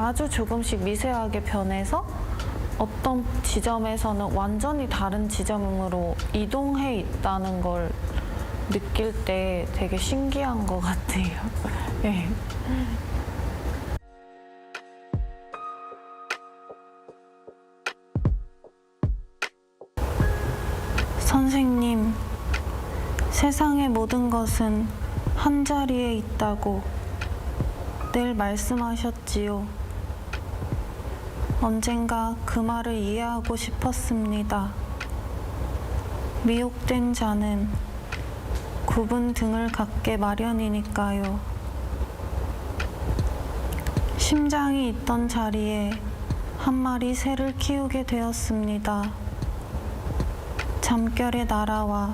아주 조금씩 미세하게 변해서 어떤 지점에서는 완전히 다른 지점으로 이동해 있다는 걸 느낄 때 되게 신기한 것 같아요. 네. 선생님, 세상의 모든 것은 한 자리에 있다고 늘 말씀하셨지요. 언젠가 그 말을 이해하고 싶었습니다. 미혹된 자는 굽은 등을 갖게 마련이니까요. 심장이 있던 자리에 한 마리 새를 키우게 되었습니다. 잠결에 날아와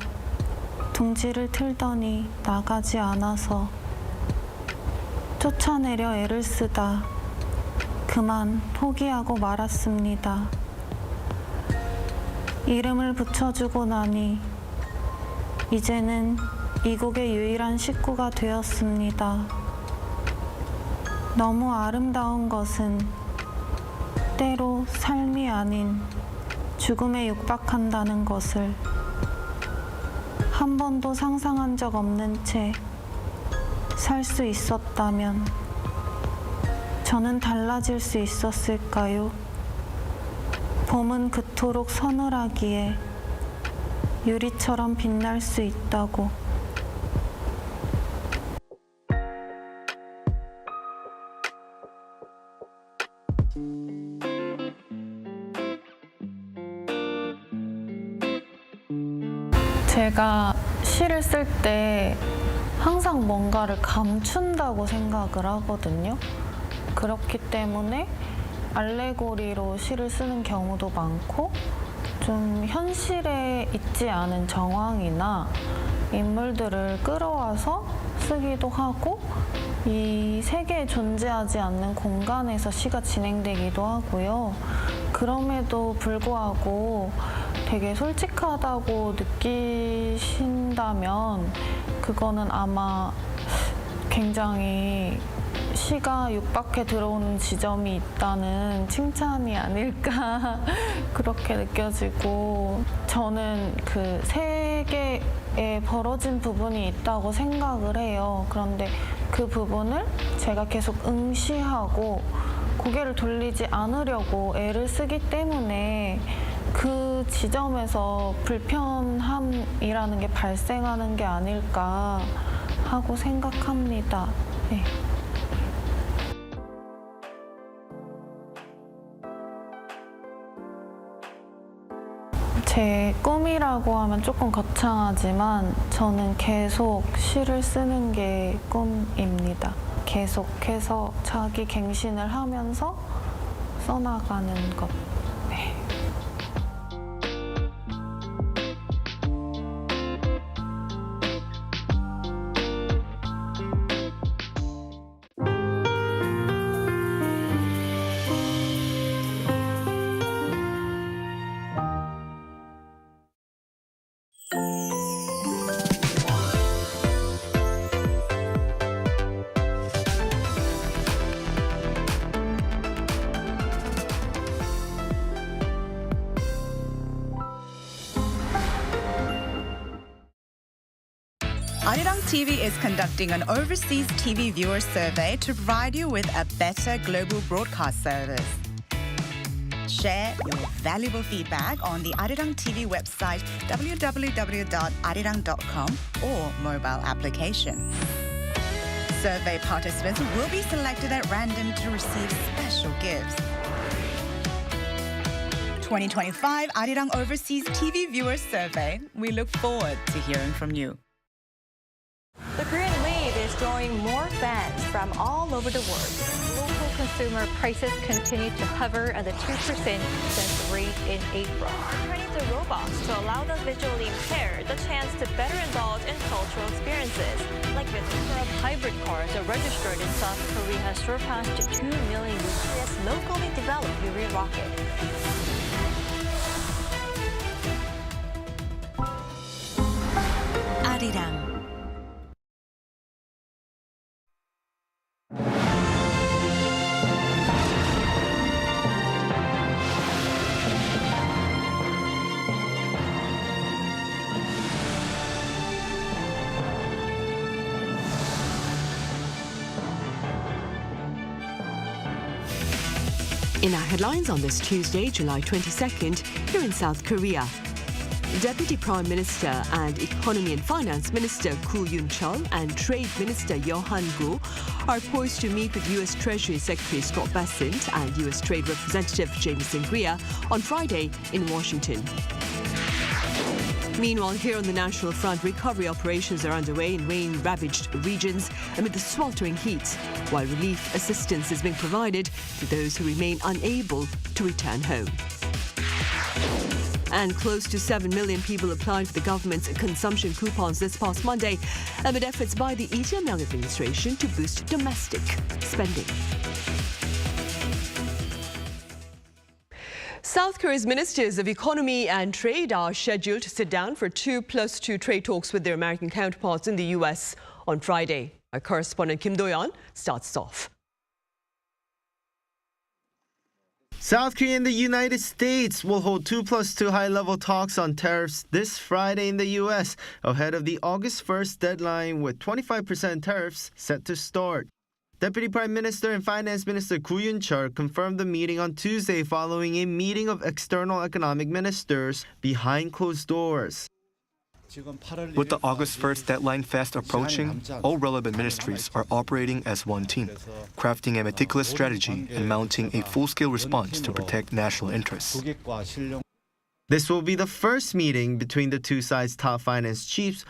둥지를 틀더니 나가지 않아서 쫓아내려 애를 쓰다 그만 포기하고 말았습니다. 이름을 붙여주고 나니 이제는 이국의 유일한 식구가 되었습니다. 너무 아름다운 것은 때로 삶이 아닌 죽음에 육박한다는 것을 한 번도 상상한 적 없는 채 살 수 있었다면 저는 달라질 수 있었을까요? 봄은 그토록 서늘하기에 유리처럼 빛날 수 있다고. 제가 시를 쓸 때 항상 뭔가를 감춘다고 생각을 하거든요. 그렇기 때문에 알레고리로 시를 쓰는 경우도 많고 좀 현실에 있지 않은 정황이나 인물들을 끌어와서 쓰기도 하고 이 세계에 존재하지 않는 공간에서 시가 진행되기도 하고요. 그럼에도 불구하고 되게 솔직하다고 느끼신다면 그거는 아마 굉장히 시가 육박해 들어오는 지점이 있다는 칭찬이 아닐까 그렇게 느껴지고, 저는 그 세계에 벌어진 부분이 있다고 생각을 해요. 그런데 그 부분을 제가 계속 응시하고 고개를 돌리지 않으려고 애를 쓰기 때문에 그 지점에서 불편함이라는 게 발생하는 게 아닐까 하고 생각합니다. 네. 제 꿈이라고 하면 조금 거창하지만 저는 계속 시를 쓰는 게 꿈입니다. 계속해서 자기 갱신을 하면서 써나가는 것. 네. Arirang TV is conducting an overseas TV viewer survey to provide you with a better global broadcast service. Share your valuable feedback on the Arirang TV website www.arirang.com or mobile application. Survey participants will be selected at random to receive special gifts. 2025 Arirang Overseas TV Viewer Survey. We look forward to hearing from you. The Korean wave is drawing more fans from all over the world. Local consumer prices continue to hover at the 2% since rate in April. Turning to robots to allow the visually impaired the chance to better indulge in cultural experiences. Like the number of hybrid cars are registered in South Korea has surpassed 2 million this locally developed Yuri rocket. Arirang. In our headlines on this Tuesday, July 22nd, here in South Korea. Deputy Prime Minister and Economy and Finance Minister Koo Yoon-chul and Trade Minister Yeo Han-gu are poised to meet with U.S. Treasury Secretary Scott Bessent and U.S. Trade Representative S.KOREA on Friday in Washington. Meanwhile, here on the National Front, recovery operations are underway in rain-ravaged regions amid the sweltering heat, while relief assistance is being provided to those who remain unable to return home. And close to 7 million people applied for the government's consumption coupons this past Monday amid efforts by the Lee Jae-myung administration to boost domestic spending. South Korea's ministers of economy and trade are scheduled to sit down for 2+2 trade talks with their American counterparts in the U.S. on Friday. Our correspondent Kim Do-yeon starts off. South Korea and the United States will hold 2+2 high-level talks on tariffs this Friday in the U.S. ahead of the August 1st deadline with 25% tariffs set to start. Deputy Prime Minister and Finance Minister Koo Yoon-chul confirmed the meeting on Tuesday following a meeting of external economic ministers behind closed doors. With the August 1st deadline fast approaching, all relevant ministries are operating as one team, crafting a meticulous strategy and mounting a full-scale response to protect national interests. This will be the first meeting between the two sides' top finance chiefs,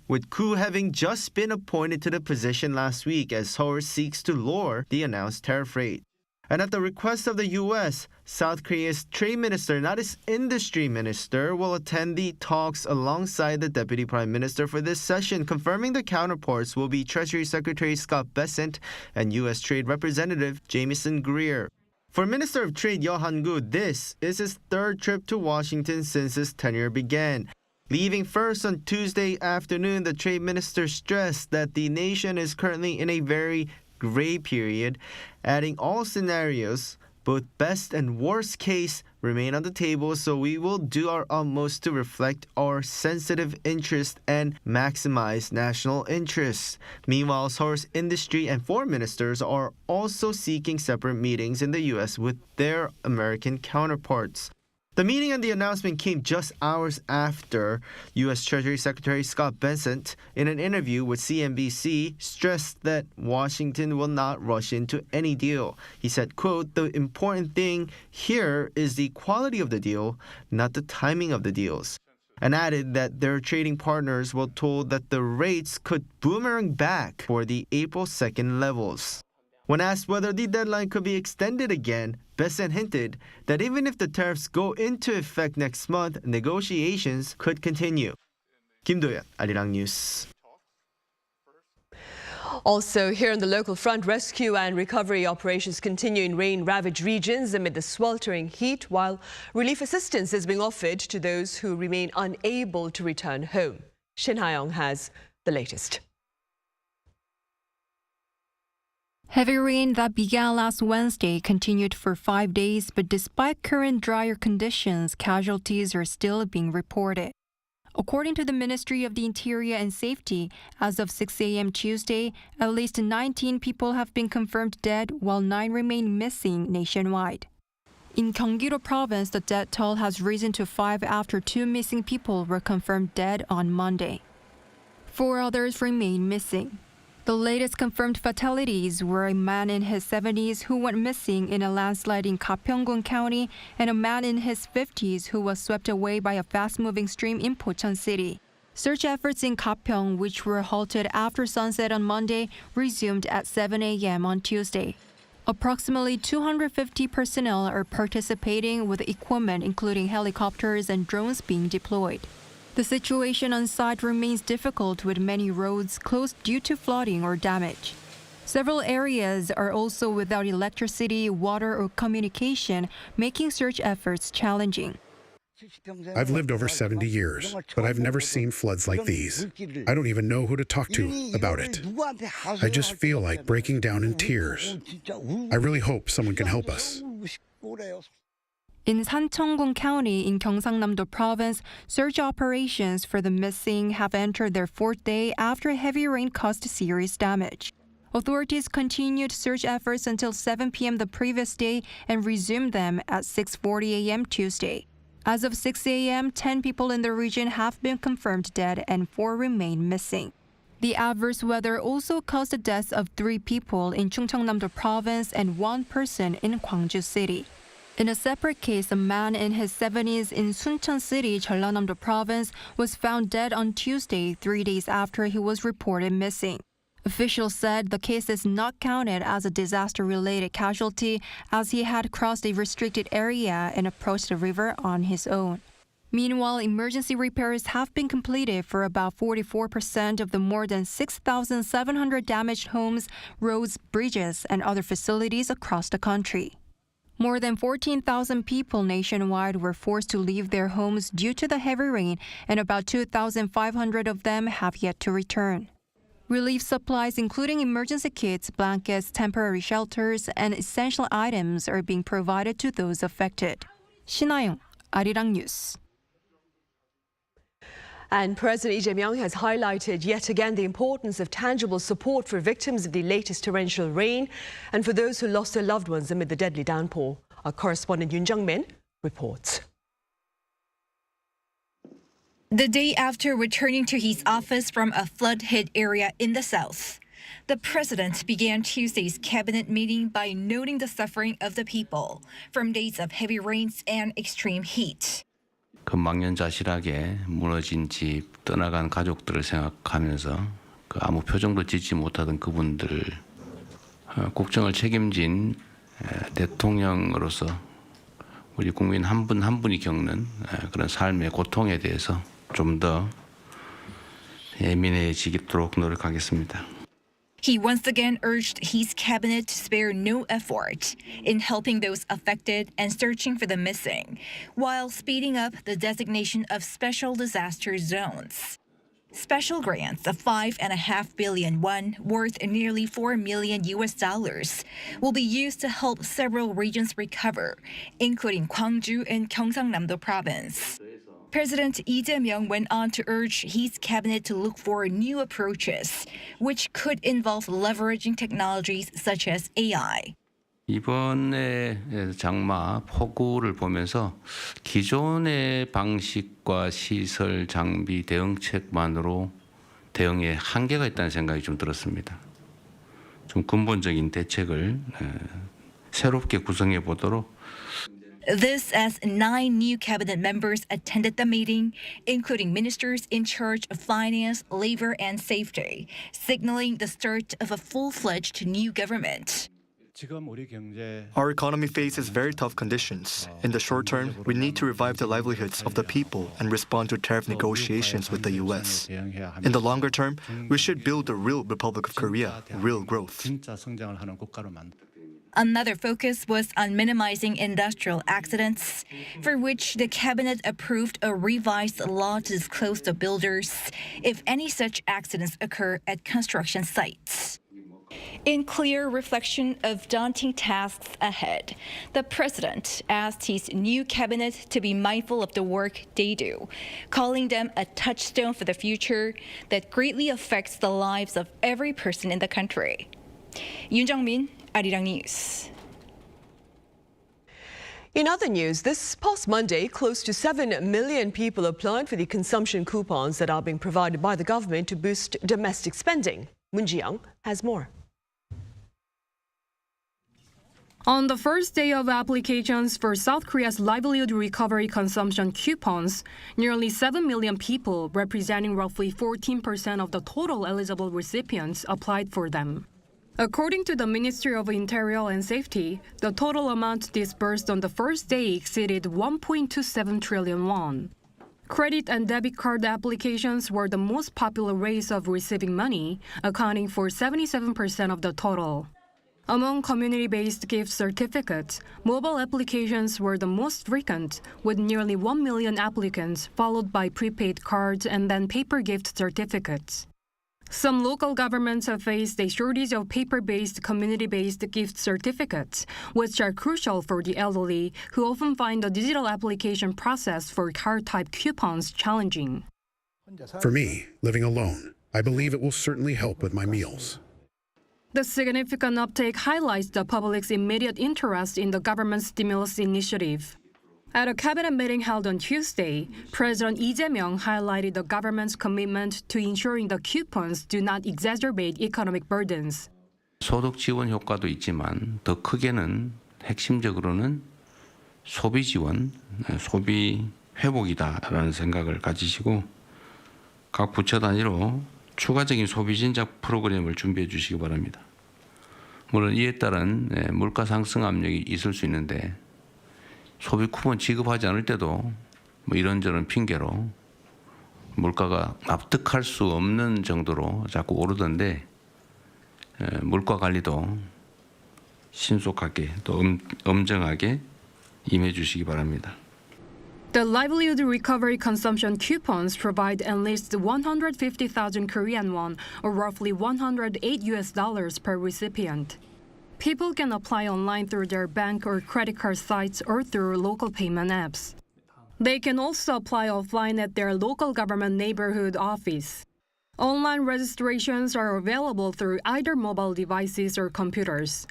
with Koo having just been appointed to the position last week as Seoul seeks to lower the announced tariff rate. And at the request of the U.S., South Korea's trade minister, not its industry minister, will attend the talks alongside the deputy prime minister for this session. Confirming the counterparts will be Treasury Secretary Scott Bessent and U.S. Trade Representative Jamieson Greer. For Minister of Trade Yeo Han-gu, this is his third trip to Washington since his tenure began. Leaving first on Tuesday afternoon, the trade minister stressed that the nation is currently in a very gray period, adding all scenarios, both best and worst case, remain on the table, so we will do our utmost to reflect our sensitive interest and maximize national interests. Meanwhile, Seoul's industry and foreign ministers are also seeking separate meetings in the U.S. with their American counterparts. The meeting and the announcement came just hours after U.S. Treasury Secretary Scott Bessent, in an interview with CNBC, stressed that Washington will not rush into any deal. He said, quote, "The important thing here is the quality of the deal, not the timing of the deals," and added that their trading partners were told that the rates could boomerang back for the April 2nd levels. When asked whether the deadline could be extended again, Bessent hinted that even if the tariffs go into effect next month, negotiations could continue. Kim Do-yeon, Arirang News. Also, here on the local front, rescue and recovery operations continue in rain-ravaged regions amid the sweltering heat, while relief assistance is being offered to those who remain unable to return home. Shin Ha-young has the latest. Heavy rain that began last Wednesday continued for 5 days, but despite current drier conditions, casualties are still being reported. According to the Ministry of the Interior and Safety, as of 6 a.m. Tuesday, at least 19 people have been confirmed dead, while 9 remain missing nationwide. In Gyeonggi-do Province, the death toll has risen to 5 after 2 missing people were confirmed dead on Monday. 4 others remain missing. The latest confirmed fatalities were a man in his 70s who went missing in a landslide in Gapyeong-gun County and a man in his 50s who was swept away by a fast-moving stream in Pocheon City. Search efforts in Gapyeong, which were halted after sunset on Monday, resumed at 7 a.m. on Tuesday. Approximately 250 personnel are participating with equipment including helicopters and drones being deployed. The situation on site remains difficult with many roads closed due to flooding or damage. Several areas are also without electricity, water, or communication, making search efforts challenging. I've lived over 70 years, but I've never seen floods like these. I don't even know who to talk to about it. I just feel like breaking down in tears. I really hope someone can help us. In Sancheong-gun County in Gyeongsang-namdo Province, search operations for the missing have entered their 4th day after heavy rain caused serious damage. Authorities continued search efforts until 7 p.m. the previous day and resumed them at 6:40 a.m. Tuesday. As of 6 a.m., 10 people in the region have been confirmed dead and 4 remain missing. The adverse weather also caused the deaths of 3 people in Chungcheongnam-do province and 1 person in Gwangju City. In a separate case, a man in his 70s in Suncheon City, Jeollanam-do province, was found dead on Tuesday, 3 days after he was reported missing. Officials said the case is not counted as a disaster-related casualty as he had crossed a restricted area and approached the river on his own. Meanwhile, emergency repairs have been completed for about 44% of the more than 6,700 damaged homes, roads, bridges, and other facilities across the country. More than 14,000 people nationwide were forced to leave their homes due to the heavy rain, and about 2,500 of them have yet to return. Relief supplies, including emergency kits, blankets, temporary shelters, and essential items, are being provided to those affected. 신하영, Arirang News. And President Lee Jae-myung has highlighted yet again the importance of tangible support for victims of the latest torrential rain and for those who lost their loved ones amid the deadly downpour. Our correspondent Yoon Jung-min reports. The day after returning to his office from a flood-hit area in the south, the president began Tuesday's cabinet meeting by noting the suffering of the people from days of heavy rains and extreme heat. 망연자실하게 무너진 집, 떠나간 가족들을 생각하면서 아무 표정도 짓지 못하던 그분들, 국정을 책임진 대통령으로서 우리 국민 한 분 한 분이 겪는 그런 삶의 고통에 대해서 좀 더 예민해지도록 노력하겠습니다. He once again urged his cabinet to spare no effort in helping those affected and searching for the missing, while speeding up the designation of special disaster zones. Special grants of 5.5 billion won, worth nearly $4 million, will be used to help several regions recover, including Gwangju and Gyeongsang-namdo province. President Lee Jae-myung went on to urge his cabinet to look for new approaches, which could involve leveraging technologies such as AI. 이번에 장마 폭우를 보면서 기존의 방식과 시설, 장비, 대응책만으로 대응에 한계가 있다는 생각이 좀 들었습니다. 좀 근본적인 대책을 새롭게 구성해 보도록. This as 9 new cabinet members attended the meeting, including ministers in charge of finance, labor, and safety, signaling the start of a full-fledged new government. Our economy faces very tough conditions. In the short term, we need to revive the livelihoods of the people and respond to tariff negotiations with the U.S. In the longer term, we should build the real Republic of Korea, real growth. Another focus was on minimizing industrial accidents, for which the cabinet approved a revised law to disclose to builders if any such accidents occur at construction sites. In clear reflection of daunting tasks ahead, the president asked his new cabinet to be mindful of the work they do, calling them a touchstone for the future that greatly affects the lives of every person in the country. Yoon Jung-min, Arirang News. In other news, this past Monday, close to 7 million people applied for the consumption coupons that are being provided by the government to boost domestic spending. Moon Ji-young has more. On the first day of applications for South Korea's livelihood recovery consumption coupons, nearly 7 million people, representing roughly 14% of the total eligible recipients, applied for them. According to the Ministry of Interior and Safety, the total amount disbursed on the first day exceeded 1.27 trillion won. Credit and debit card applications were the most popular ways of receiving money, accounting for 77% of the total. Among community-based gift certificates, mobile applications were the most frequent, with nearly 1 million applicants, followed by prepaid cards and then paper gift certificates. Some local governments have faced a shortage of paper-based community-based gift certificates, which are crucial for the elderly, who often find the digital application process for card-type coupons challenging. For me, living alone, I believe it will certainly help with my meals. The significant uptake highlights the public's immediate interest in the government's stimulus initiative. At a cabinet meeting held on Tuesday, President Lee Jae-myung highlighted the government's commitment to ensuring the coupons do not exacerbate economic burdens. 소득 지원 효과도 있지만 더 크게는 핵심적으로는 소비 지원, 소비 회복이다라는 생각을 가지시고 각 부처 단위로 추가적인 소비 진작 프로그램을 준비해 주시기 바랍니다. 물론 이에 따른 물가 상승 압력이 있을 수 있는데 소비 쿠폰 지급하지 않을 때도 뭐 이런저런 핑계로 물가가 납득할 수 없는 정도로 자꾸 오르던데 물가 관리도 신속하게 또 엄정하게 임해 주시기 바랍니다. The livelihood recovery consumption coupons provide at least 150,000 Korean won, or roughly $108 per recipient. People can apply online through their bank or credit card sites or through local payment apps. They can also apply offline at their local government neighborhood office. Online registrations are available through either mobile devices or computers.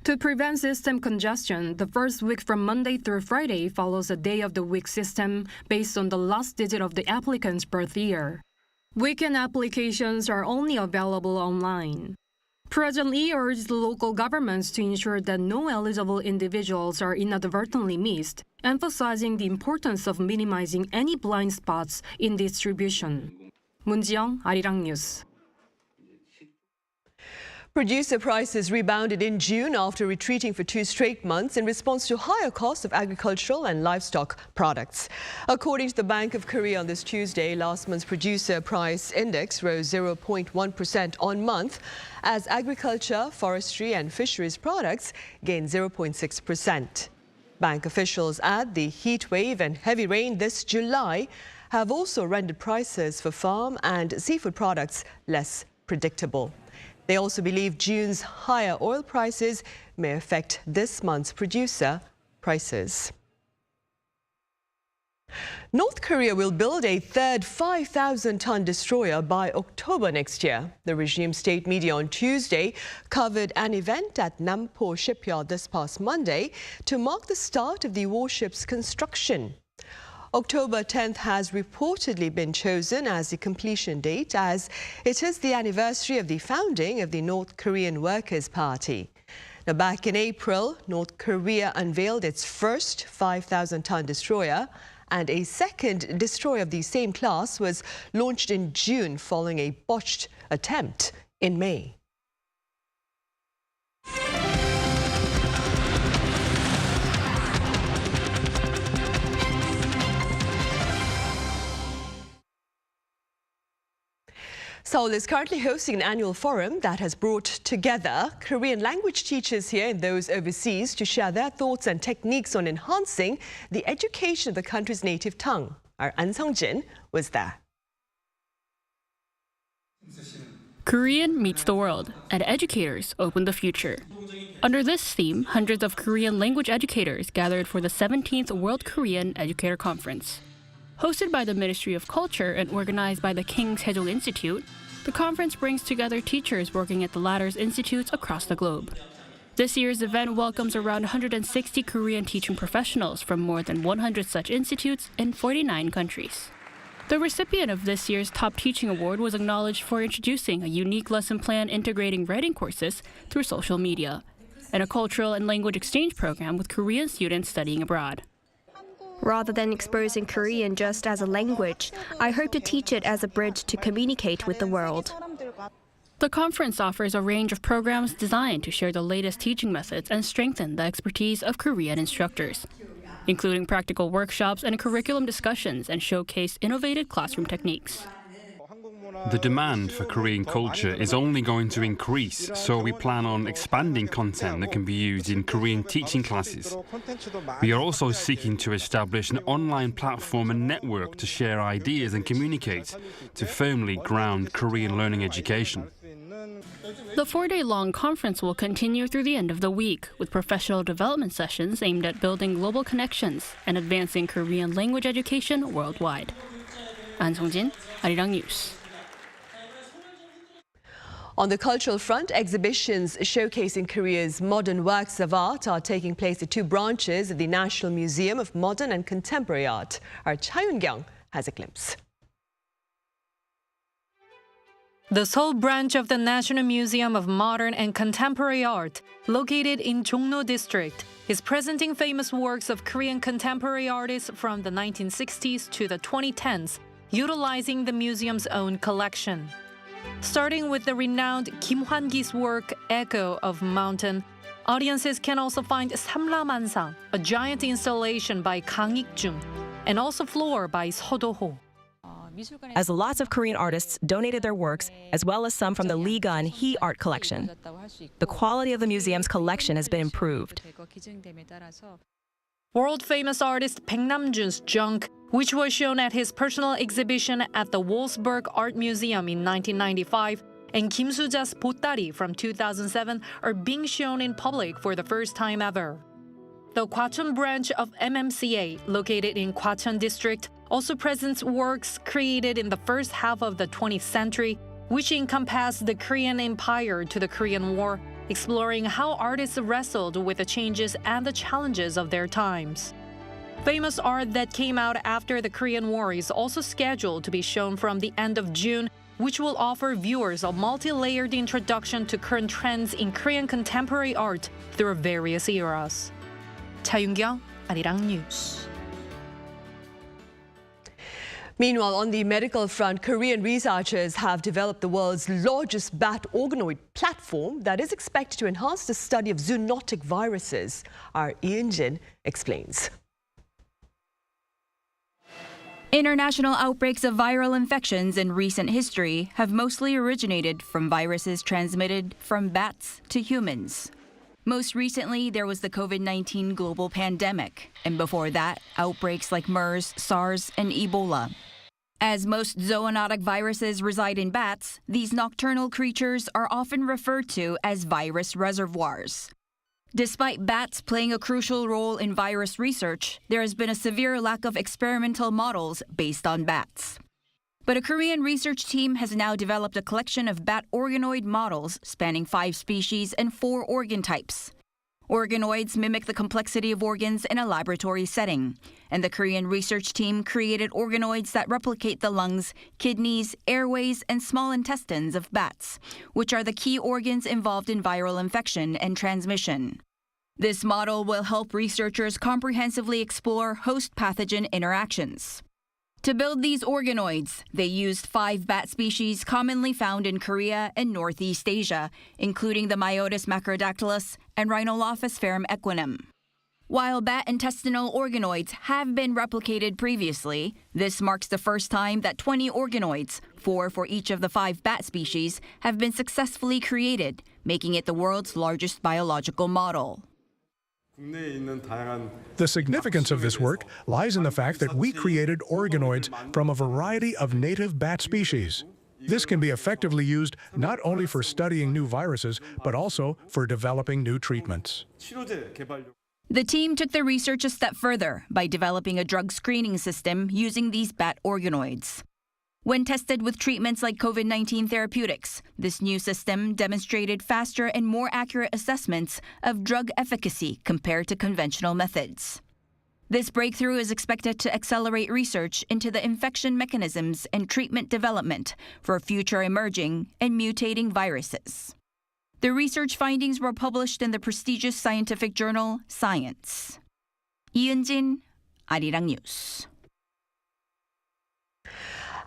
To prevent system congestion, the first week from Monday through Friday follows a day-of-the-week system based on the last digit of the applicant's birth year. Weekend applications are only available online. President Lee urged local governments to ensure that no eligible individuals are inadvertently missed, emphasizing the importance of minimizing any blind spots in distribution. 문지영, 아리랑 뉴스. Producer prices rebounded in June after retreating for 2 straight months in response to higher costs of agricultural and livestock products. According to the Bank of Korea on this Tuesday, last month's producer price index rose 0.1% on month as agriculture, forestry and fisheries products gained 0.6%. Bank officials add the heat wave and heavy rain this July have also rendered prices for farm and seafood products less predictable. They also believe June's higher oil prices may affect this month's producer prices. North Korea will build a third 5,000-ton destroyer by October next year. The regime state media on Tuesday covered an event at DOWNPOUR shipyard this past Monday to mark the start of the warship's construction. October 10th has reportedly been chosen as the completion date as it is the anniversary of the founding of the North Korean Workers' Party. Now, back in April, North Korea unveiled its first 5,000-ton destroyer, and a second destroyer of the same class was launched in June following a botched attempt in May. Seoul is currently hosting an annual forum that has brought together Korean language teachers here and those overseas to share their thoughts and techniques on enhancing the education of the country's native tongue. Our An Sung-jin was there. Korean meets the world, and educators open the future. Under this theme, hundreds of Korean language educators gathered for the 17th World Korean Educator Conference. Hosted by the Ministry of Culture and organized by the King Sejong Institute, the conference brings together teachers working at the latter's institutes across the globe. This year's event welcomes around 160 Korean teaching professionals from more than 100 such institutes in 49 countries. The recipient of this year's Top Teaching Award was acknowledged for introducing a unique lesson plan integrating writing courses through social media, and a cultural and language exchange program with Korean students studying abroad. Rather than exposing Korean just as a language, I hope to teach it as a bridge to communicate with the world. The conference offers a range of programs designed to share the latest teaching methods and strengthen the expertise of Korean instructors, including practical workshops and curriculum discussions and showcase innovative classroom techniques. The demand for Korean culture is only going to increase, so we plan on expanding content that can be used in Korean teaching classes. We are also seeking to establish an online platform and network to share ideas and communicate, to firmly ground Korean learning education. The 4-day-long conference will continue through the end of the week, with professional development sessions aimed at building global connections and advancing Korean language education worldwide. An Sung-jin, Arirang News. On the cultural front, exhibitions showcasing Korea's modern works of art are taking place at two branches of the National Museum of Modern and Contemporary Art. Our Cha Yoon-kyung has a glimpse. The Seoul branch of the National Museum of Modern and Contemporary Art, located in Jongno District, is presenting famous works of Korean contemporary artists from the 1960s to the 2010s, utilizing the museum's own collection. Starting with the renowned Kim Hwan-gi's work, Echo of Mountain, audiences can also find Samramansa, a giant installation by Kang Ik-jung, and also Floor by Seo Do-ho. As lots of Korean artists donated their works, as well as some from the Ligan He Art Collection. The quality of the museum's collection has been improved. World-famous artist Baek Nam-jun's junk, which was shown at his personal exhibition at the Wolfsburg Art Museum in 1995, and Kim Soo-ja's Bottari from 2007 are being shown in public for the first time ever. The Gwacheon branch of MMCA, located in Gwacheon District, also presents works created in the first half of the 20th century, which encompass the Korean Empire to the Korean War, exploring how artists wrestled with the changes and the challenges of their times. Famous art that came out after the Korean War is also scheduled to be shown from the end of June, which will offer viewers a multi-layered introduction to current trends in Korean contemporary art through various eras. Cha Yoon-kyung, Arirang News. Meanwhile, on the medical front, Korean researchers have developed the world's largest bat organoid platform that is expected to enhance the study of zoonotic viruses. Our Ian Jin explains. International outbreaks of viral infections in recent history have mostly originated from viruses transmitted from bats to humans. Most recently, there was the COVID-19 global pandemic, and before that, outbreaks like MERS, SARS, and Ebola. As most zoonotic viruses reside in bats, these nocturnal creatures are often referred to as virus reservoirs. Despite bats playing a crucial role in virus research, there has been a severe lack of experimental models based on bats. But a Korean research team has now developed a collection of bat organoid models spanning 5 species and 4 organ types. Organoids mimic the complexity of organs in a laboratory setting, and the Korean research team created organoids that replicate the lungs, kidneys, airways, and small intestines of bats, which are the key organs involved in viral infection and transmission. This model will help researchers comprehensively explore host pathogen interactions. To build these organoids, they used 5 bat species commonly found in Korea and Northeast Asia, including the Myotis macrodactylus and Rhinolophus ferrum equinem. While bat intestinal organoids have been replicated previously, this marks the first time that 20 organoids, 4 for each of the 5 bat species, have been successfully created, making it the world's largest biological model. The significance of this work lies in the fact that we created organoids from a variety of native bat species. This can be effectively used not only for studying new viruses, but also for developing new treatments. The team took the research a step further by developing a drug screening system using these bat organoids. When tested with treatments like COVID-19 therapeutics, this new system demonstrated faster and more accurate assessments of drug efficacy compared to conventional methods. This breakthrough is expected to accelerate research into the infection mechanisms and treatment development for future emerging and mutating viruses. The research findings were published in the prestigious scientific journal Science. 이은진, Arirang News.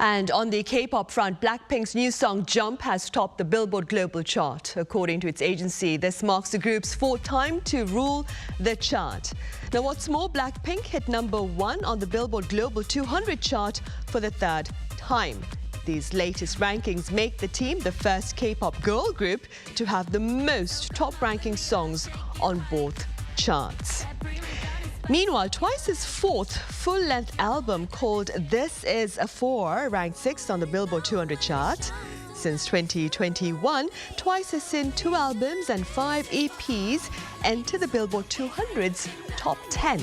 And on the K-pop front, BLACKPINK's new song Jump has topped the Billboard Global chart. According to its agency, this marks the group's 4th time to rule the chart. Now, what's more, BLACKPINK hit #1 on the Billboard Global 200 chart for the 3rd time. These latest rankings make the team the first K-pop girl group to have the most top-ranking songs on both charts. Meanwhile, Twice's 4th full-length album called This Is a 4 ranked 6th on the Billboard 200 chart. Since 2021, Twice has seen 2 albums and 5 EPs enter the Billboard 200's top 10.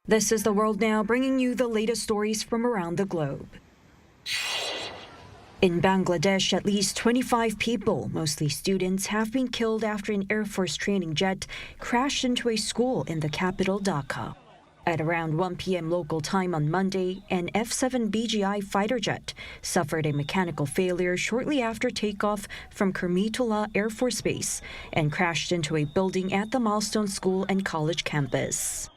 This is The World Now, bringing you the latest stories from around the globe. In Bangladesh, at least 25 people, mostly students, have been killed after an Air Force training jet crashed into a school in the capital, Dhaka. At around 1 p.m. local time on Monday, an F-7 BGI fighter jet suffered a mechanical failure shortly after takeoff from Kurmitullah Air Force Base and crashed into a building at the Milestone School and College campus.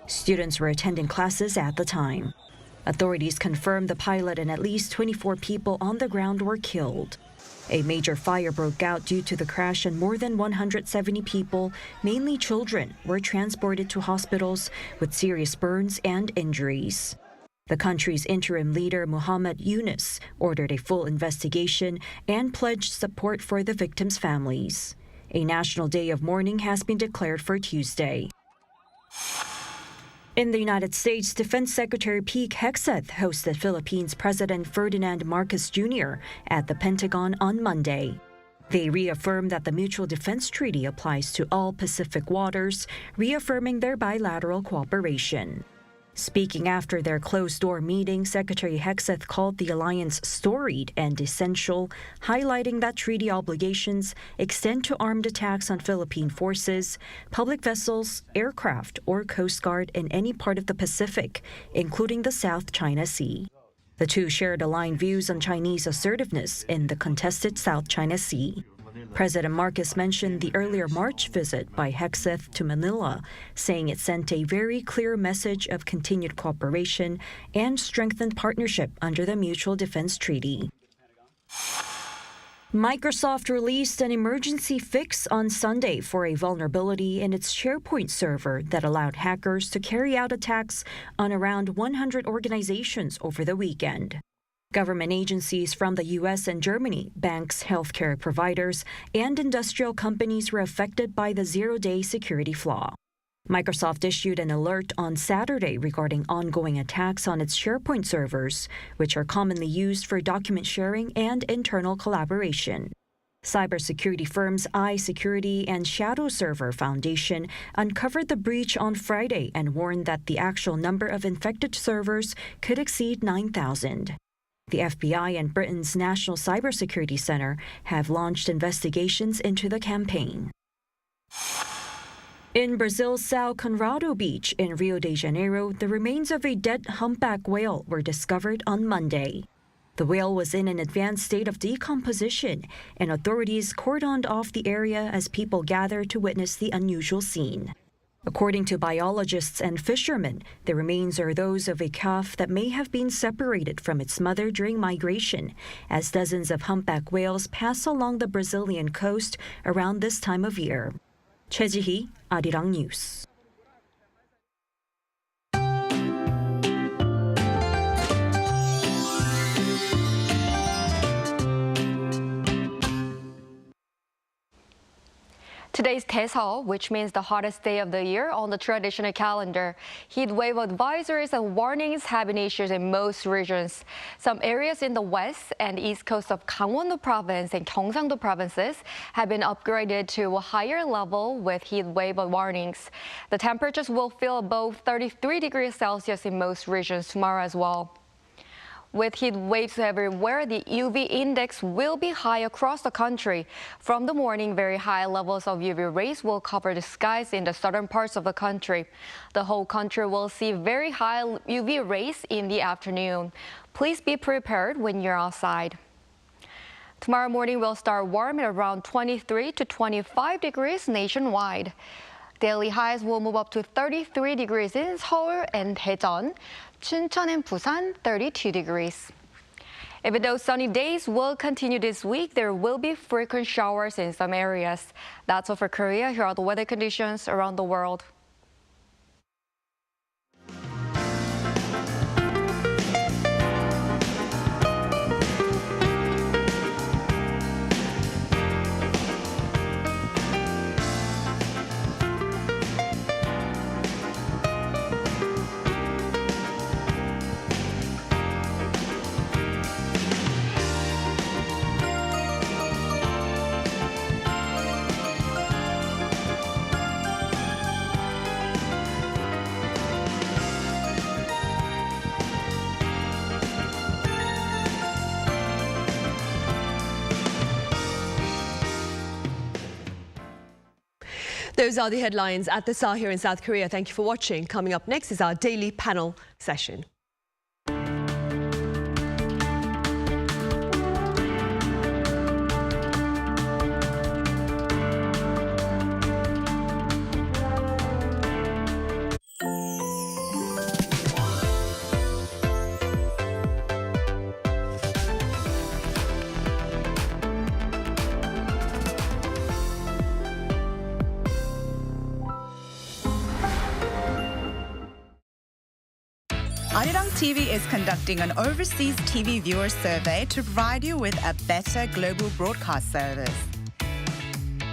Students were attending classes at the time. Authorities confirmed the pilot and at least 24 people on the ground were killed. A major fire broke out due to the crash and more than 170 people, mainly children, were transported to hospitals with serious burns and injuries. The country's interim leader, Muhammad Yunus, ordered a full investigation and pledged support for the victims' families. A national day of mourning has been declared for Tuesday. In the United States, Defense Secretary Pete Hegseth hosted Philippines President Ferdinand Marcos Jr. at the Pentagon on Monday. They reaffirmed that the Mutual Defense Treaty applies to all Pacific waters, reaffirming their bilateral cooperation. Speaking after their closed-door meeting, Secretary Hegseth called the alliance storied and essential, highlighting that treaty obligations extend to armed attacks on Philippine forces, public vessels, aircraft, or Coast Guard in any part of the Pacific, including the South China Sea. The two shared aligned views on Chinese assertiveness in the contested South China Sea. President Marcos mentioned the earlier March visit by Hegseth to Manila, saying it sent a very clear message of continued cooperation and strengthened partnership under the Mutual Defense Treaty. Microsoft released an emergency fix on Sunday for a vulnerability in its SharePoint server that allowed hackers to carry out attacks on around 100 organizations over the weekend. Government agencies from the U.S. and Germany, banks, healthcare providers, and industrial companies were affected by the zero-day security flaw. Microsoft issued an alert on Saturday regarding ongoing attacks on its SharePoint servers, which are commonly used for document sharing and internal collaboration. Cybersecurity firms iSecurity and Shadow Server Foundation uncovered the breach on Friday and warned that the actual number of infected servers could exceed 9,000. The FBI and Britain's National Cybersecurity Center have launched investigations into the campaign. In Brazil's São Conrado Beach in Rio de Janeiro, the remains of a dead humpback whale were discovered on Monday. The whale was in an advanced state of decomposition, and authorities cordoned off the area as people gathered to witness the unusual scene. According to biologists and fishermen, the remains are those of a calf that may have been separated from its mother during migration, as dozens of humpback whales pass along the Brazilian coast around this time of year. Choi Ji-hee, Arirang News. Today's Taeseo, which means the hottest day of the year on the traditional calendar. Heat wave advisories and warnings have been issued in most regions. Some areas in the west and east coast of Gangwon-do province and Gyeongsang-do provinces have been upgraded to a higher level with heat wave warnings. The temperatures will feel above 33 degrees Celsius in most regions tomorrow as well. With heat waves everywhere, the UV index will be high across the country. From the morning, very high levels of UV rays will cover the skies in the southern parts of the country. The whole country will see very high UV rays in the afternoon. Please be prepared when you're outside. Tomorrow morning will start warm at around 23 to 25 degrees nationwide. Daily highs will move up to 33 degrees in Seoul and Daejeon. Chuncheon and Busan, 32 degrees. Even though sunny days will continue this week, there will be frequent showers in some areas. That's all for Korea. Here are the weather conditions around the world. Those are the headlines at this hour here in South Korea. Thank you for watching. Coming up next is our daily panel session. Arirang TV is conducting an overseas TV viewer survey to provide you with a better global broadcast service.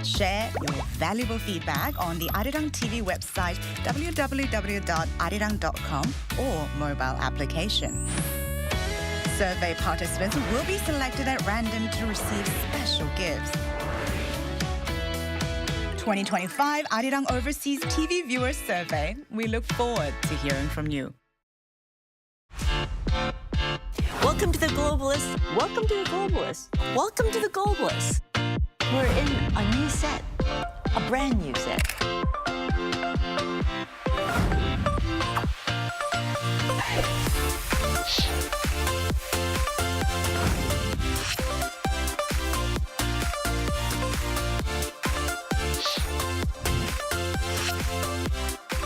Share your valuable feedback on the Arirang TV website www.arirang.com or mobile application. Survey participants will be selected at random to receive special gifts. 2025 Arirang Overseas TV Viewer Survey. We look forward to hearing from you. Welcome to the Globalists. Welcome to the Globalists. Welcome to the Globalists. We're in a new set, a brand new set.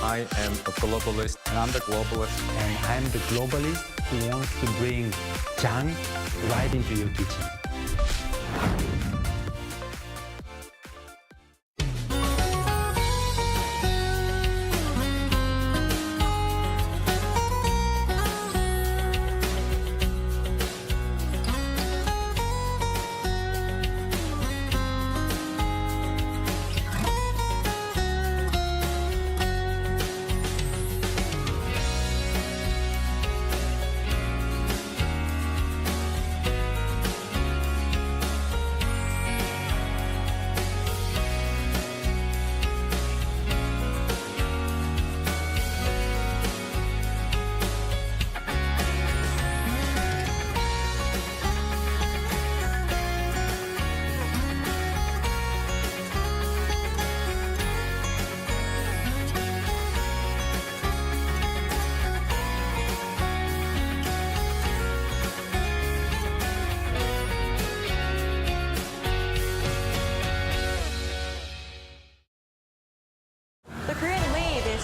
I am a globalist. And I'm the globalist. And I'm the globalist who wants to bring Jang right into your kitchen.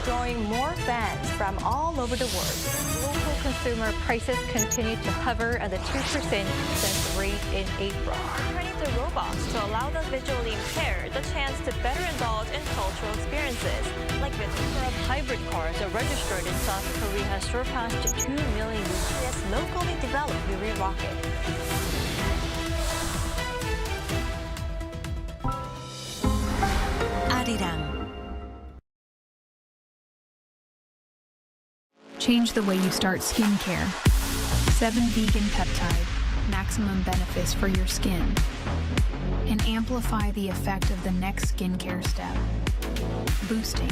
drawing more fans from all over the world. Local consumer prices continue to hover at the 2% since rate in April. Turning to robots to allow the visually impaired the chance to better indulge in cultural experiences. Like the number of hybrid cars are registered in South Korea has surpassed 2 million with this locally developed Yuri rocket. Arirang. Change the way you start skincare. 7 vegan peptide, maximum benefits for your skin. And amplify the effect of the next skincare step. Boosting,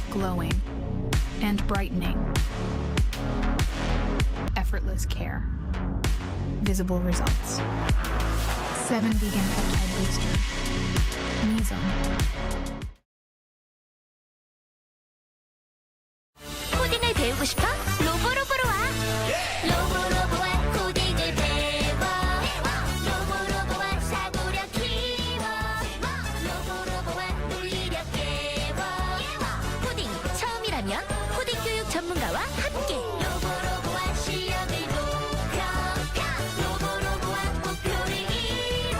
glowing, and brightening. Effortless care. Visible results. 7 vegan peptide booster. Mizone. 코딩을 배우고 싶어? 로보로보로 와! 로보로보와 코딩을 배워 로보로보와 사고력 키워 로보로보와 논리력 깨워 코딩 처음이라면 코딩 교육 전문가와 함께 로보로보와 실력을 높여 로보로보와 목표를 이뤄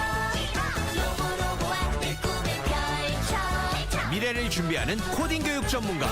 로보로보와 내 꿈을 펼쳐 미래를 준비하는 코딩 교육 전문가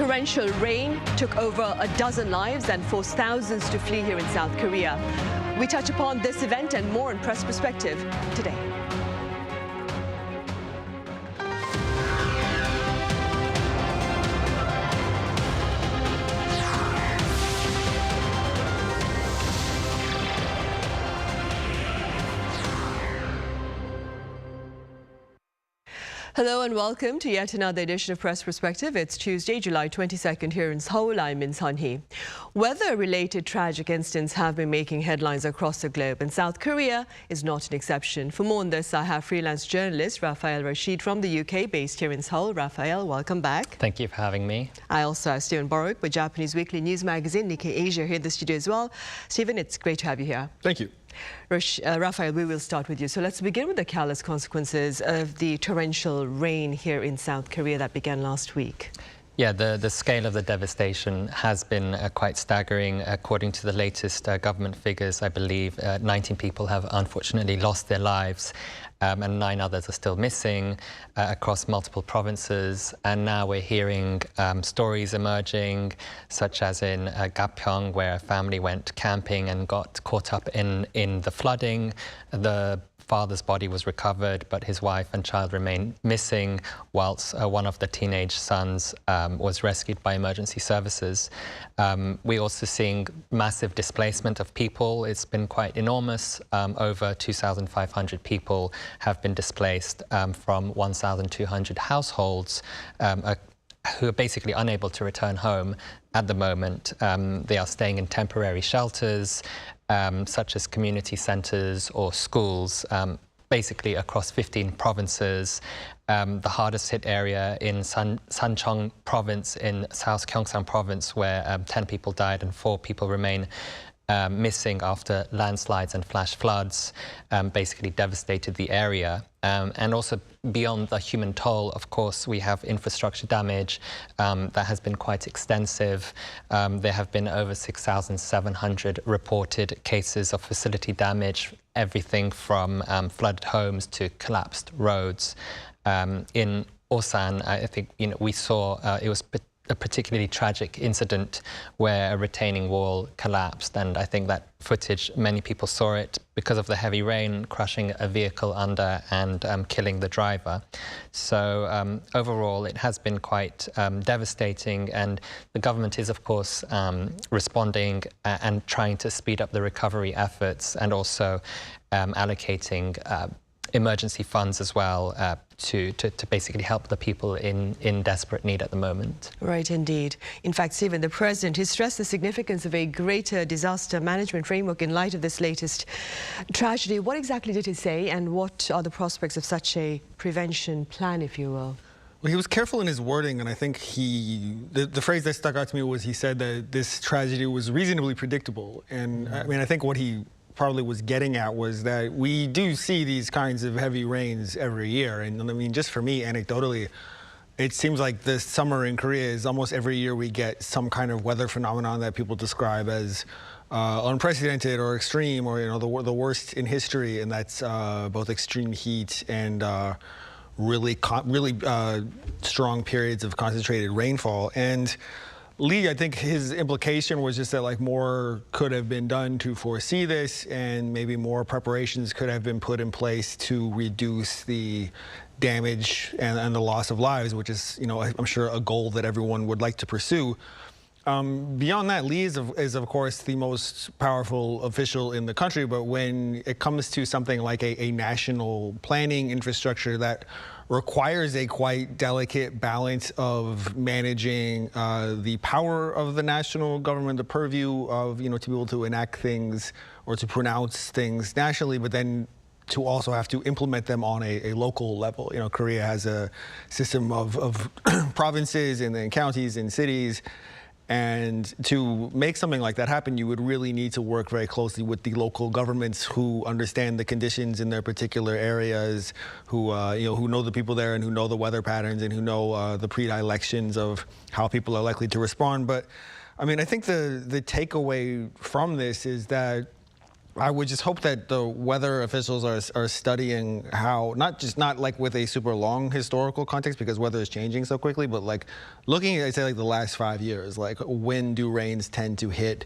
Torrential rain took over a dozen lives and forced thousands to flee here in South Korea. We touch upon this event and more in Press Perspective today. Hello and welcome to yet another edition of Press Perspective. It's Tuesday, July 22nd here in Seoul. I'm in Sun-hee. Weather-related tragic incidents have been making headlines across the globe, and South Korea is not an exception. For more on this, I have freelance journalist Rafael Rashid from the UK, based here in Seoul. Rafael, welcome back. Thank you for having me. I also have Stephen Borwick with Japanese weekly news magazine Nikkei Asia here in the studio as well. Stephen, it's great to have you here. Thank you. Rafael, we will start with you. So let's begin with the callous consequences of the torrential rain here in South Korea that began last week. Yeah, the scale of the devastation has been quite staggering. According to the latest government figures, I believe 19 people have unfortunately lost their lives. And 9 others are still missing across multiple provinces. And now we're hearing stories emerging, such as in Gapyeong, where a family went camping and got caught up in the flooding. The father's body was recovered, but his wife and child remain missing, whilst one of the teenage sons was rescued by emergency services. We're also seeing massive displacement of people. It's been quite enormous. Over 2,500 people have been displaced from 1,200 households who are basically unable to return home at the moment. They are staying in temporary shelters, such as community centres or schools, basically across 15 provinces. The hardest hit area in Sancheong province in South Gyeongsang province, where 10 people died and 4 people remain missing after landslides and flash floods basically devastated the area. And also beyond the human toll, of course, we have infrastructure damage that has been quite extensive. There have been over 6,700 reported cases of facility damage, everything from flooded homes to collapsed roads. In Osan, I think we saw it was a particularly tragic incident where a retaining wall collapsed, and I think that footage, many people saw it because of the heavy rain, crushing a vehicle under and killing the driver. So overall, it has been quite devastating, and the government is, of course, responding and trying to speed up the recovery efforts, and also allocating emergency funds as well to basically help the people in desperate need at the moment. Right, indeed. In fact, Stephen, the President, he stressed the significance of a greater disaster management framework in light of this latest tragedy. What exactly did he say, and what are the prospects of such a prevention plan, if you will? Well, he was careful in his wording, and I think the phrase that stuck out to me was he said that this tragedy was reasonably predictable. And I mean, I think what he probably was getting at was that we do see these kinds of heavy rains every year. And I mean, just for me, anecdotally, it seems like the summer in Korea is almost every year we get some kind of weather phenomenon that people describe as unprecedented or extreme, or the worst in history, and that's both extreme heat and really strong periods of concentrated rainfall. And Lee, I think his implication was just that more could have been done to foresee this, and maybe more preparations could have been put in place to reduce the damage and the loss of lives, which is, I'm sure a goal that everyone would like to pursue. Beyond that, Lee is of course the most powerful official in the country, but when it comes to something like a national planning infrastructure that requires a quite delicate balance of managing the power of the national government, the purview of, to be able to enact things or to pronounce things nationally, but then to also have to implement them on a local level. Korea has a system of provinces and then counties and cities. And to make something like that happen, you would really need to work very closely with the local governments who understand the conditions in their particular areas, who know the people there and who know the weather patterns and who know the predilections of how people are likely to respond. But I mean, I think the takeaway from this is that I would just hope that the weather officials are studying how, not like with a super long historical context, because weather is changing so quickly, but like looking at, say, like the last 5 years, like when do rains tend to hit,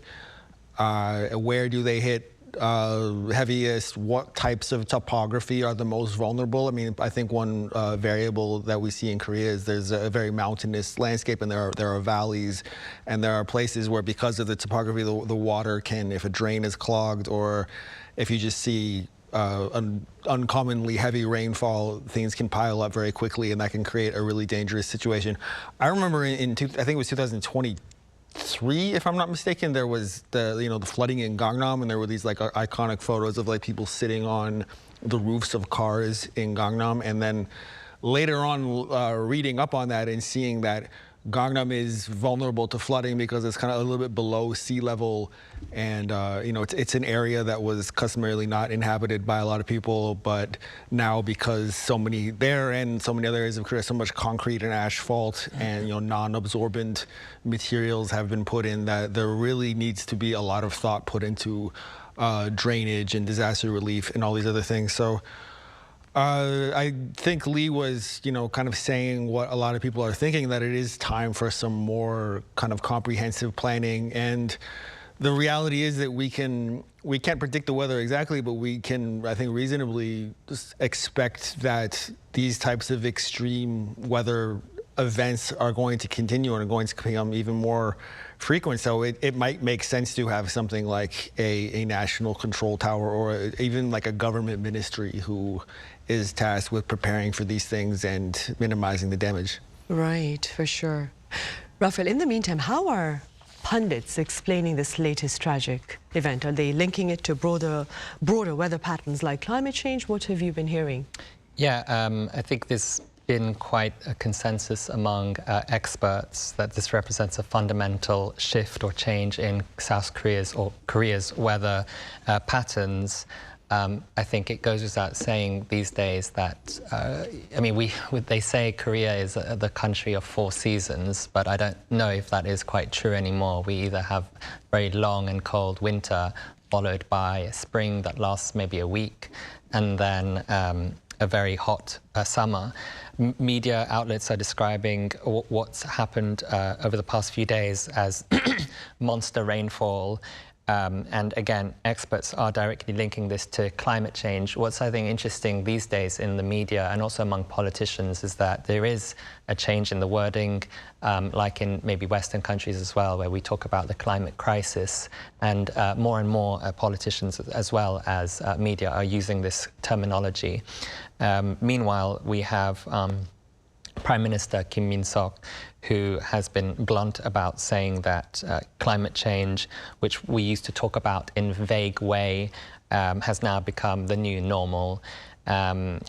where do they hit heaviest, what types of topography are the most vulnerable. I mean, I think one variable that we see in Korea is there's a very mountainous landscape, and there are valleys, and there are places where, because of the topography, the water can, if a drain is clogged, or if you just see uncommonly heavy rainfall, things can pile up very quickly, and that can create a really dangerous situation. I remember I think it was 2023, if I'm not mistaken, there was the flooding in Gangnam, and there were these like iconic photos of like people sitting on the roofs of cars in Gangnam, and then later on reading up on that and seeing that Gangnam is vulnerable to flooding because it's kind of a little bit below sea level, and it's an area that was customarily not inhabited by a lot of people, but now, because so many there and so many other areas of Korea, so much concrete and asphalt and non-absorbent materials have been put in, that there really needs to be a lot of thought put into drainage and disaster relief and all these other things. So I think Lee was, kind of saying what a lot of people are thinking, that it is time for some more kind of comprehensive planning. And the reality is that we can't predict the weather exactly, but we can, I think, reasonably just expect that these types of extreme weather events are going to continue and are going to become even more frequent. So it might make sense to have something like a national control tower, or even like a government ministry who is tasked with preparing for these things and minimizing the damage. Right, for sure. Rafael, in the meantime, how are pundits explaining this latest tragic event? Are they linking it to broader weather patterns like climate change? What have you been hearing? Yeah, I think there's been quite a consensus among experts that this represents a fundamental shift or change in South Korea's weather patterns. I think it goes without saying these days that, they say Korea is the country of 4 seasons, but I don't know if that is quite true anymore. We either have very long and cold winter, followed by a spring that lasts maybe a week, and then a very hot summer. Media outlets are describing what's happened over the past few days as monster rainfall. And again, experts are directly linking this to climate change. What's, I think, interesting these days in the media and also among politicians is that there is a change in the wording, like in maybe Western countries as well, where we talk about the climate crisis, and more politicians as well as media are using this terminology. Meanwhile, we have Prime Minister Kim Min-sok, who has been blunt about saying that climate change, which we used to talk about in a vague way, has now become the new normal.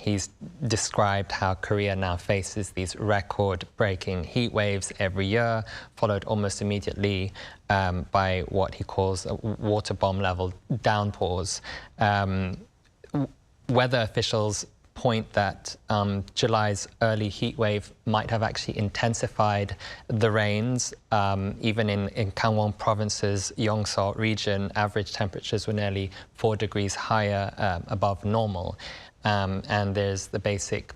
He's described how Korea now faces these record-breaking heat waves every year, followed almost immediately by what he calls water bomb-level downpours. Weather officials point that July's early heat wave might have actually intensified the rains. Even in Gangwon Province's Yeongso region, average temperatures were nearly 4 degrees higher above normal. And there's the basic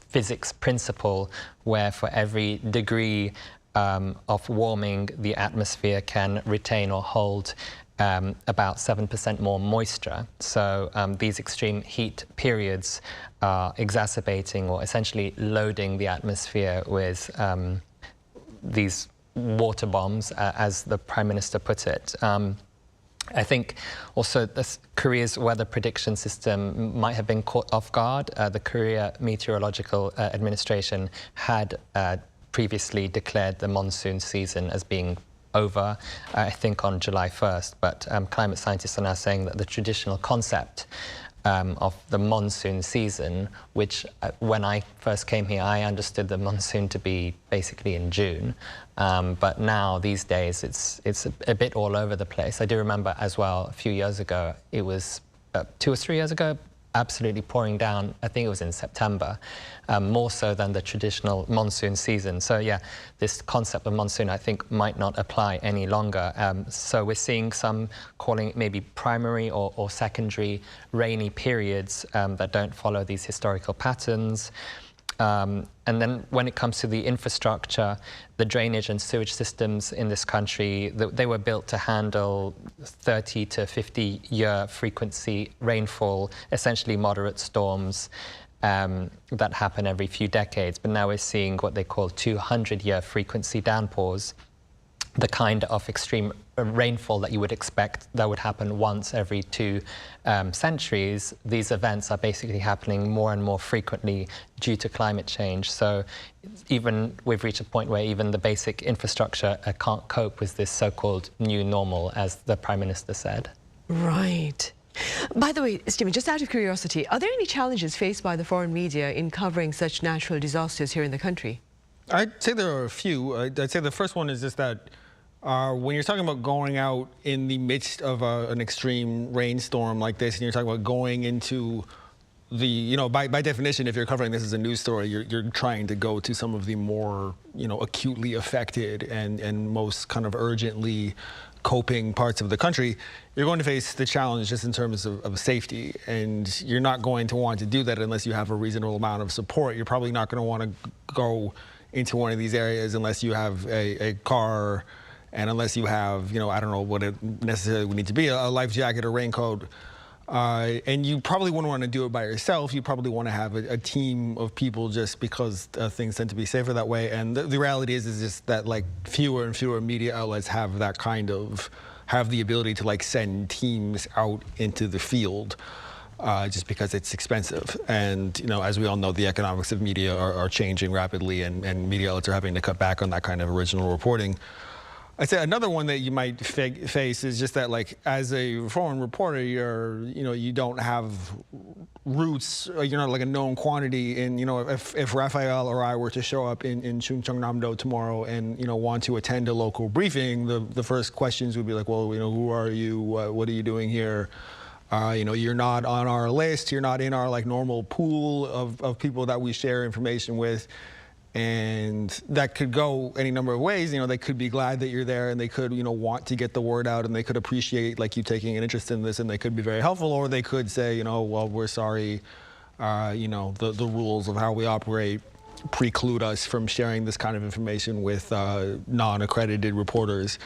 physics principle where for every degree of warming, the atmosphere can retain or hold about 7% more moisture. So these extreme heat periods are exacerbating or essentially loading the atmosphere with these water bombs, as the Prime Minister put it. I think also Korea's weather prediction system might have been caught off guard. The Korea Meteorological Administration had previously declared the monsoon season as being over, I think, on July 1st, but climate scientists are now saying that the traditional concept of the monsoon season, which when I first came here, I understood the monsoon to be basically in June, but now these days it's a bit all over the place. I do remember as well a few years ago, it was 2 or 3 years ago, absolutely pouring down. I think it was in September, more so than the traditional monsoon season. So yeah, this concept of monsoon, I think, might not apply any longer. So we're seeing some calling it maybe primary or secondary rainy periods that don't follow these historical patterns. And then when it comes to the infrastructure, the drainage and sewage systems in this country, they were built to handle 30 to 50 year frequency rainfall, essentially moderate storms that happen every few decades. But now we're seeing what they call 200-year frequency downpours, the kind of extreme rainfall that you would expect that would happen once every 2 centuries. These events are basically happening more and more frequently due to climate change. So even we've reached a point where even the basic infrastructure can't cope with this so-called new normal, as the Prime Minister said. Right. By the way, Stephen, just out of curiosity, are there any challenges faced by the foreign media in covering such natural disasters here in the country? I'd say there are a few. I'd say the first one is just that when you're talking about going out in the midst of an extreme rainstorm like this, and you're talking about going into the, by definition, if you're covering this as a news story, you're trying to go to some of the more, acutely affected and most kind of urgently coping parts of the country. You're going to face the challenge just in terms of safety, and you're not going to want to do that unless you have a reasonable amount of support. You're probably not going to want to go into one of these areas unless you have a car, and unless you have, I don't know what it necessarily would need to be, a life jacket or raincoat. And you probably wouldn't want to do it by yourself. You probably want to have a team of people, just because things tend to be safer that way. And the reality is just that fewer and fewer media outlets have that kind of, have the ability to send teams out into the field. Just because it's expensive. And, as we all know, the economics of media are changing rapidly, and media outlets are having to cut back on that kind of original reporting. I'd say another one that you might face is just that, as a foreign reporter, you don't have roots, you're not a known quantity. And, if Raphael or I were to show up in Chungcheongnam-do tomorrow and, want to attend a local briefing, the first questions would be well, who are you? What are you doing here? You're not on our list. You're not in our normal pool of people that we share information with. And that could go any number of ways. They could be glad that you're there, and they could, want to get the word out, and they could appreciate you taking an interest in this, and they could be very helpful. Or they could say, well, we're sorry, the rules of how we operate preclude us from sharing this kind of information with non-accredited reporters.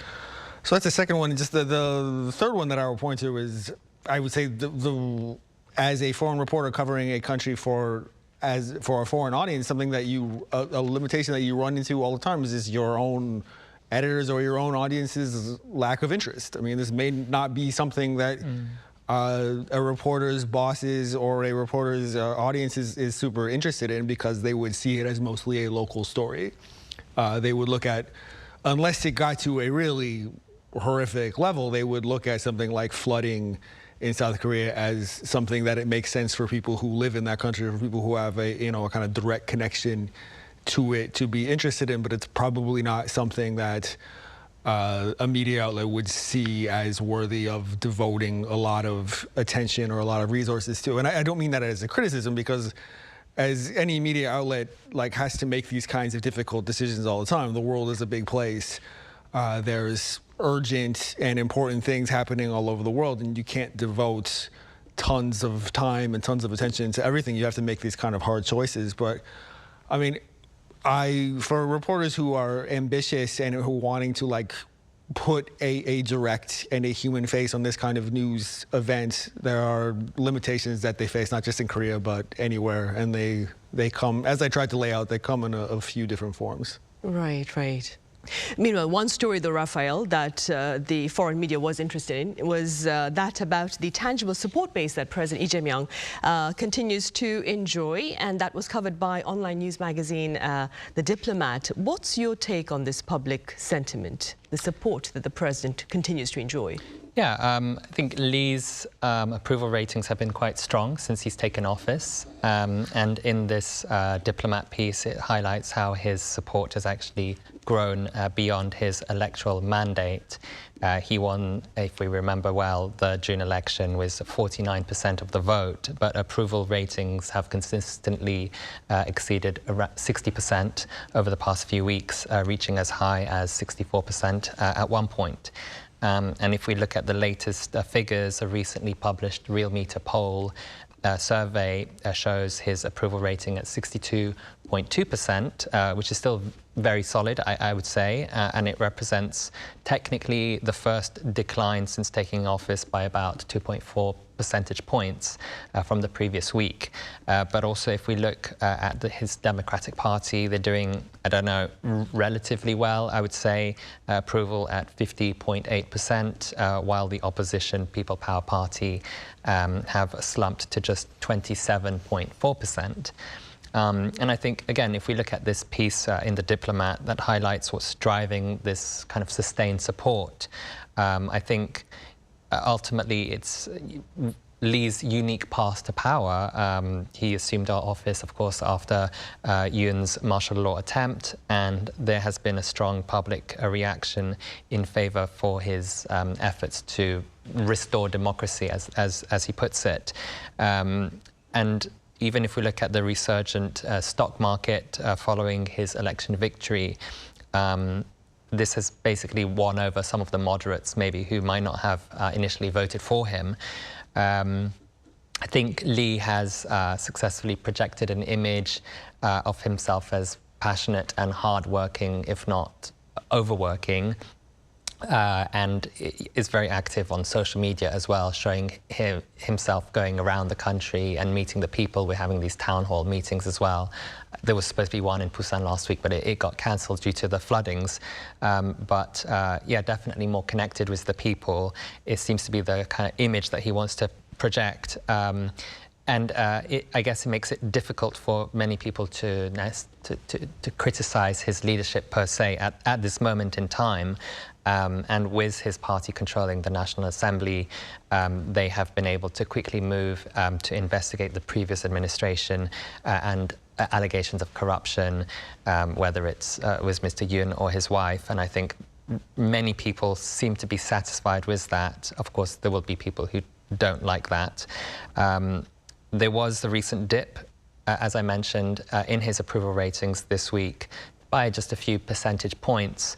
So that's the second one. And just the third one that I would point to is, I would say, as a foreign reporter covering a country for a foreign audience, something that a limitation that you run into all the time is your own editors or your own audience's lack of interest. I mean, this may not be something that a reporter's bosses or a reporter's audience is super interested in, because they would see it as mostly a local story. They would look at, unless it got to a really horrific level, they would look at something like flooding in South Korea as something that it makes sense for people who live in that country, for people who have a kind of direct connection to it, to be interested in. But it's probably not something that a media outlet would see as worthy of devoting a lot of attention or a lot of resources to. And I don't mean that as a criticism, because as any media outlet has to make these kinds of difficult decisions all the time. The world is a big place. There's urgent and important things happening all over the world, and you can't devote tons of time and tons of attention to everything. You have to make these kind of hard choices. But I mean, for reporters who are ambitious and who wanting to put a direct and a human face on this kind of news event, there are limitations that they face, not just in Korea but anywhere, and they come, as I tried to lay out, they come in a few different forms. Right. Meanwhile, one story, though, Raphael, that the foreign media was interested in was that about the tangible support base that President Lee Jae-myung continues to enjoy, and that was covered by online news magazine The Diplomat. What's your take on this public sentiment, the support that the president continues to enjoy? Yeah, I think Lee's approval ratings have been quite strong since he's taken office. And in this Diplomat piece, it highlights how his support has actually grown beyond his electoral mandate. He won, if we remember well, the June election with 49% of the vote, but approval ratings have consistently exceeded around 60% over the past few weeks, reaching as high as 64% at one point. And if we look at the latest figures, a recently published Real Meter poll survey shows his approval rating at 62.2%, which is still very solid, I would say, and it represents technically the first decline since taking office by about 2.4 percentage points from the previous week. But also if we look at his Democratic Party, they're doing, I don't know, relatively well, I would say, approval at 50.8%, while the opposition People Power Party have slumped to just 27.4%. And I think, again, if we look at this piece in The Diplomat that highlights what's driving this kind of sustained support, I think ultimately it's Lee's unique path to power. He assumed our office, of course, after Yoon's martial law attempt, and there has been a strong public reaction in favor for his efforts to restore democracy, as he puts it. And even if we look at the resurgent stock market following his election victory, this has basically won over some of the moderates, maybe, who might not have initially voted for him. I think Lee has successfully projected an image of himself as passionate and hardworking, if not overworking, and is very active on social media as well, showing himself going around the country and meeting the people. We're having these town hall meetings as well. There was supposed to be one in Busan last week, but it got cancelled due to the floodings. Yeah, definitely more connected with the people. It seems to be the kind of image that he wants to project. I guess it makes it difficult for many people to criticize his leadership per se at this moment in time. And with his party controlling the National Assembly, they have been able to quickly move to investigate the previous administration and allegations of corruption, whether it's with Mr. Yoon or his wife. And I think many people seem to be satisfied with that. Of course, there will be people who don't like that. There was the recent dip, as I mentioned, in his approval ratings this week by just a few percentage points.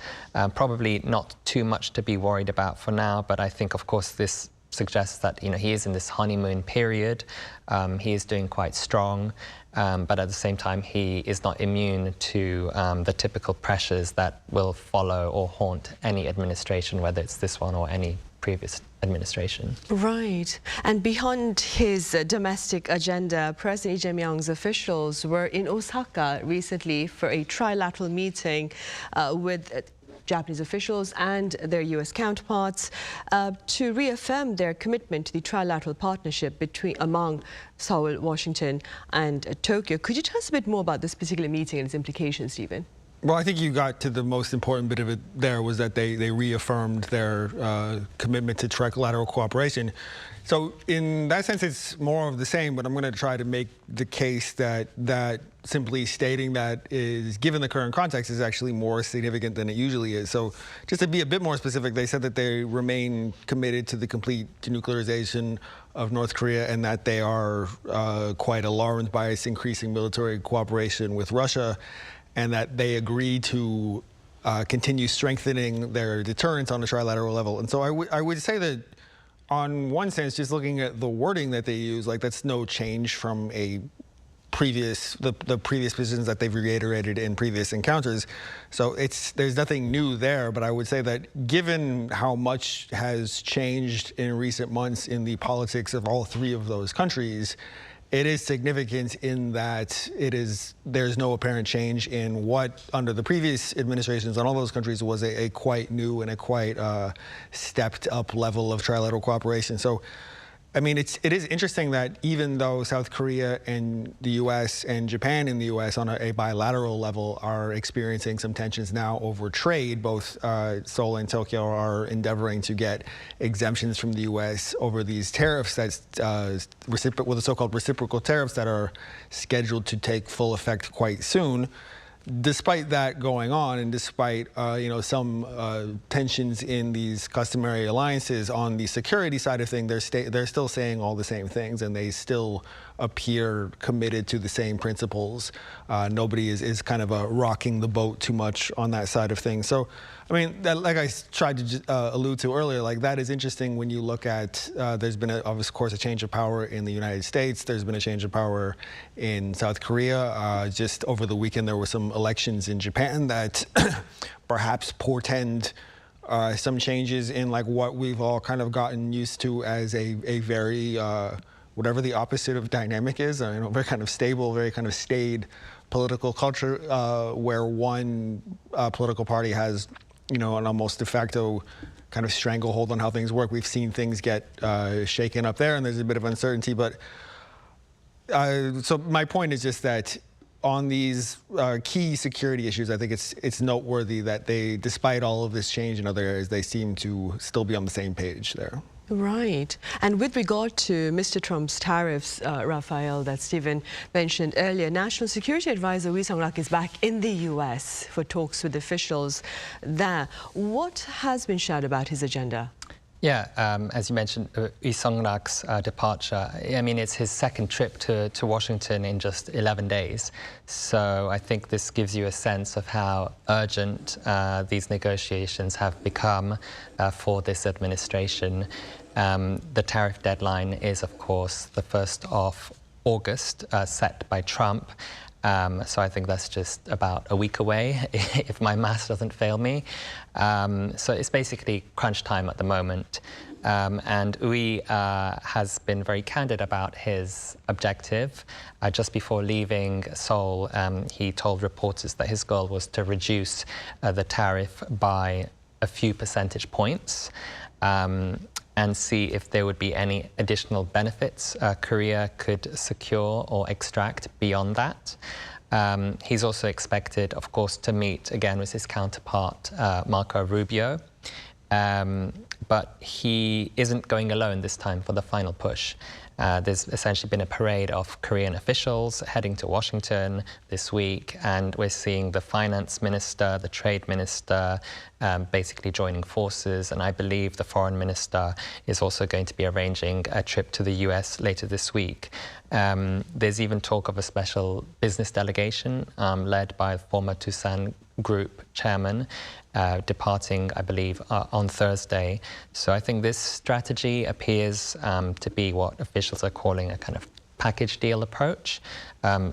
Probably not too much to be worried about for now, but I think, of course, this suggests that he is in this honeymoon period. He is doing quite strong, but at the same time, he is not immune to the typical pressures that will follow or haunt any administration, whether it's this one or any previous administration. Right. And beyond his domestic agenda, President Lee Jae-myung's officials were in Osaka recently for a trilateral meeting with Japanese officials and their U.S. counterparts to reaffirm their commitment to the trilateral partnership among Seoul, Washington and Tokyo. Could you tell us a bit more about this particular meeting and its implications, Stephen? Well, I think you got to the most important bit of it there, was that they reaffirmed their commitment to trilateral cooperation. So in that sense, it's more of the same, but I'm going to try to make the case that simply stating that is, given the current context, is actually more significant than it usually is. So just to be a bit more specific, they said that they remain committed to the complete denuclearization of North Korea, and that they are quite alarmed by its increasing military cooperation with Russia, and that they agree to continue strengthening their deterrence on a trilateral level. And so I would say that, on one sense, just looking at the wording that they use, like, that's no change from the previous positions that they've reiterated in previous encounters. So there's nothing new there, but I would say that given how much has changed in recent months in the politics of all three of those countries, it is significant in that there's no apparent change in what, under the previous administrations on all those countries, was a quite new and a quite stepped up level of trilateral cooperation. So, I mean, it is interesting that even though South Korea and the U.S. and Japan in the U.S. on a bilateral level are experiencing some tensions now over trade, both Seoul and Tokyo are endeavoring to get exemptions from the U.S. over these tariffs with the so-called reciprocal tariffs that are scheduled to take full effect quite soon. despite that going on, and despite some tensions in these customary alliances on the security side of things, they're still saying all the same things, and they still appear committed to the same principles. Nobody is kind of rocking the boat too much on that side of things. So, I mean, like I tried to allude to earlier, like that is interesting when you look at, there's been, of course, a change of power in the United States. There's been a change of power in South Korea. Just over the weekend, there were some elections in Japan that perhaps portend some changes in like what we've all kind of gotten used to as a very, whatever the opposite of dynamic is, very kind of stable, very kind of staid political culture, where one political party has, an almost de facto kind of stranglehold on how things work. We've seen things get shaken up there, and there's a bit of uncertainty. But so my point is just that on these key security issues, I think it's noteworthy that they, despite all of this change in other areas, they seem to still be on the same page there. Right. And with regard to Mr. Trump's tariffs, Raphael, that Stephen mentioned earlier, National Security Advisor Ri Sung-rak is back in the U.S. for talks with officials there. What has been shared about his agenda? Yeah, as you mentioned, Ri Sung-rak's departure, I mean, it's his second trip to Washington in just 11 days. So I think this gives you a sense of how urgent these negotiations have become for this administration. The tariff deadline is, of course, the 1st of August, set by Trump. So I think that's just about a week away, if my math doesn't fail me. So it's basically crunch time at the moment. And Ri has been very candid about his objective. Just before leaving Seoul, he told reporters that his goal was to reduce the tariff by a few percentage points. And see if there would be any additional benefits Korea could secure or extract beyond that. He's also expected, of course, to meet again with his counterpart, Marco Rubio. But he isn't going alone this time for the final push. There's essentially been a parade of Korean officials heading to Washington this week, and we're seeing the finance minister, the trade minister, basically joining forces, and I believe the foreign minister is also going to be arranging a trip to the US later this week. There's even talk of a special business delegation led by former Tusan Group chairman, departing, I believe, on Thursday. So I think this strategy appears to be what officials are calling a kind of package deal approach,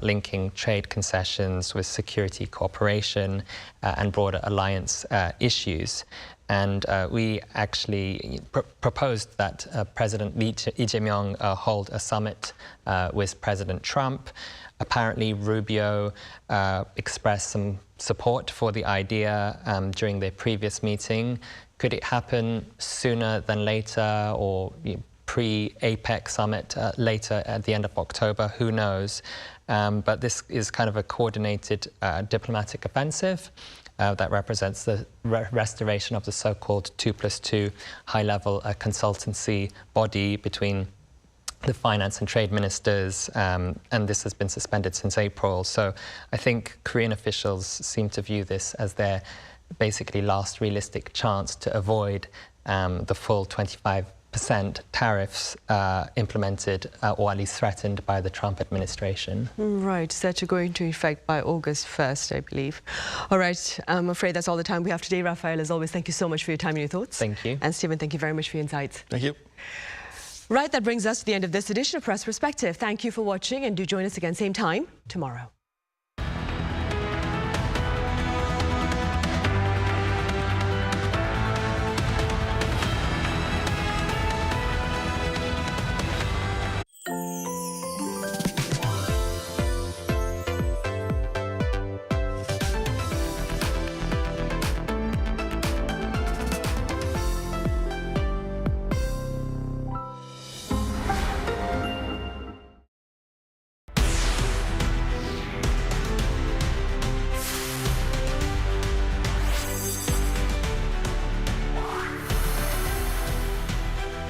linking trade concessions with security cooperation and broader alliance issues. And we actually proposed that President Lee Jae-myung hold a summit with President Trump. Apparently, Rubio expressed some support for the idea during their previous meeting. Could it happen sooner than later, or pre-APEC summit later at the end of October? Who knows? But this is kind of a coordinated diplomatic offensive that represents the restoration of the so-called 2+2 high-level consultancy body between the finance and trade ministers, and this has been suspended since April. So I think Korean officials seem to view this as their basically last realistic chance to avoid the full 25% tariffs implemented or at least threatened by the Trump administration. Right, so that you're going to effect by August 1st, I believe. All right, I'm afraid that's all the time we have today. Raphael, as always, thank you so much for your time and your thoughts. Thank you. And Stephen, thank you very much for your insights. Thank you. Right, that brings us to the end of this edition of Press Perspective. Thank you for watching, and do join us again same time tomorrow.